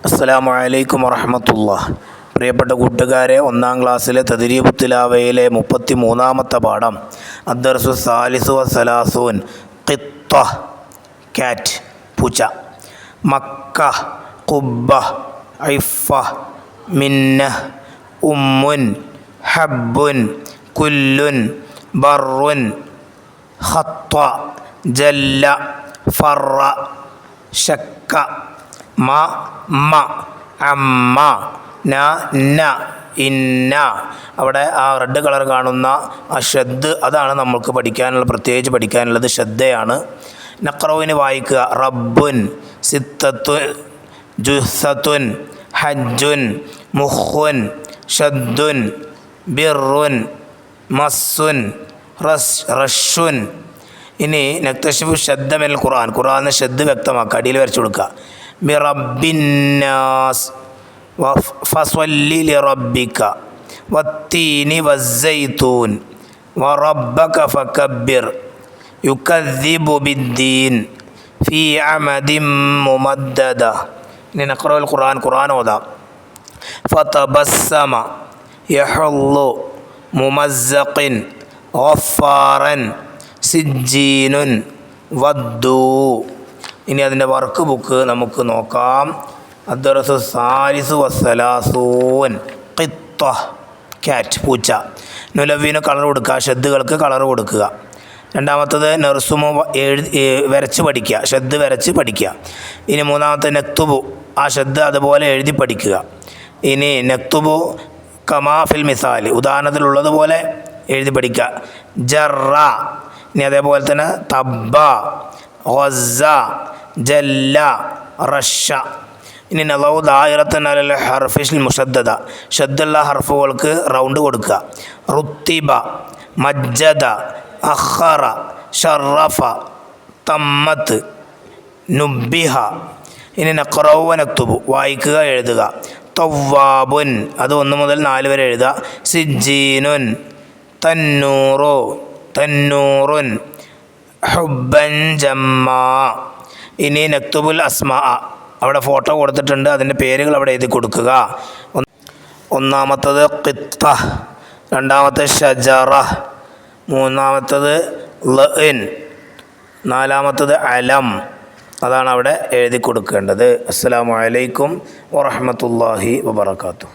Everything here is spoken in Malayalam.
അസ്സലാമു അലൈക്കും വറഹ്മത്തുള്ളാഹി. പ്രിയപ്പെട്ട കൂട്ടുകാരെ, ഒന്നാം ക്ലാസ്സിലെ തദ്രീബു തിലാവയിലെ 33-ാമത്തെ പാഠം അദ്ദർസു സാലിസു വസലാസൂൻ. ഖിത്ത കാറ്റ് പൂച്ച, മക്ക ഖുബ്ബ, ഇഫ മിന്ന, ഉമ്മുൻ ഹബ്ബുൻ, കുല്ലുൻ ബർറുൻ, ഖത്ത ജല്ല, ഫറ ശക്ക, മ അമ്മ, ന ഇന്ന. അവിടെ ആ റെഡ് കളർ കാണുന്ന ആ ഷദ്, അതാണ് നമുക്ക് പ്രത്യേകിച്ച് പഠിക്കാനുള്ളത്. ഷദ്ദയാണ്. നഖറവിന് വായിക്കുക. റബ്ബുൻ, സിത്തത്തുൻ, ജുസ്സത്തുൻ, ഹജ്ജുൻ, മുഖുൻ, ഷദ്ദുൻ, ബിറുൻ, മസ്സുൻ, റഷുൻ. ഇനി നക്തശിഫു ഷദ്ദ മിനൽ ഖുർആൻ. ഖുർആനിലെ ഷദ്ദ് വ്യക്തമാക്കുക, അടിയിൽ വരച്ചു കൊടുക്കുക. ബിറബ്ബിന്നാസ്, ഫസ്വല്ലി ലിറബ്ബിക, വത്തീനി വസ്സൈത്തൂൻ, വറബ്ബക ഫകബ്ബിർ, യുകദ്ദിബു ബിദ്ദീൻ, ഫീ അമദിൻ മുമദ്ദദ. ഇനി നഖറഉൽ ഖുർആൻ. ഖുർആൻ ഓതാം. ഫതബസ്സമ യഹുല്ലു മുമസ്സഖിൻ, ഗഫാറൻ, സിജ്ജീനുൻ, വദ്ദൂ. ഇനി അതിൻ്റെ വർക്ക് ബുക്ക് നമുക്ക് നോക്കാം. അദ്ദർസു സാലിസു വസ്സലാസൂൻ. ഖിത്ത കാറ്റ് പൂച്ച. നുലവീന് കളർ കൊടുക്കുക, ഷദ്ദുകൾക്ക് കളർ കൊടുക്കുക. രണ്ടാമത്തത് നെർസുമു വരച്ച് പഠിക്കുക, ഷദ്ദ് വരച്ച് പഠിക്കുക. ഇനി മൂന്നാമത്തെ നെക്തുബു, ആ ഷദ്ദ് അതുപോലെ എഴുതി പഠിക്കുക. ഇനി നെക്തുബു കമാ ഫിൽ മിസാൽ, ഉദാഹരണത്തിലുള്ളതുപോലെ എഴുതി പഠിക്കുക. ജറ. ഇനി അതേപോലെ തന്നെ തബ്ബ, ഗസ്സ, ജല്ല, റഷ. ഇനി നളൗ ദായിറത്തൻ അലൽ ഹർഫിൽ മുഷദ്ദദ, ഷദ്ദുള്ള ഹർഫുകൾക്ക് റൗണ്ട് കൊടുക്കുക. റുത്തിബ, മജ്ജദ, അഖറ, ഷറഫ, തമ്മത്ത്, നുബ്ബിഹ. ഇനി നഖറഉ വനക്തുബു, വായിക്കുക, എഴുതുക. തവ്വാബുൻ, അത് 1 മുതൽ 4 വരെ എഴുതുക. സിജ്ജീനുൻ, തന്നൂറു, തന്നൂറുൻ, ഹുബ്ബൻ ജമ്മാ. ഇനി നക്തുബുൽ അസ്മാ, അവിടെ ഫോട്ടോ കൊടുത്തിട്ടുണ്ട്, അതിൻ്റെ പേരുകൾ അവിടെ എഴുതി കൊടുക്കുക. ഒന്നാമത്തത് ഖിത്ത, രണ്ടാമത്തെ ഷജറ, മൂന്നാമത്തത് ലഇൻ, നാലാമത്തത് അലം. അതാണ് അവിടെ എഴുതി കൊടുക്കേണ്ടത്. അസ്സലാമു അലൈക്കും വറഹ്മത്തുള്ളാഹി വബറകാതുഹു.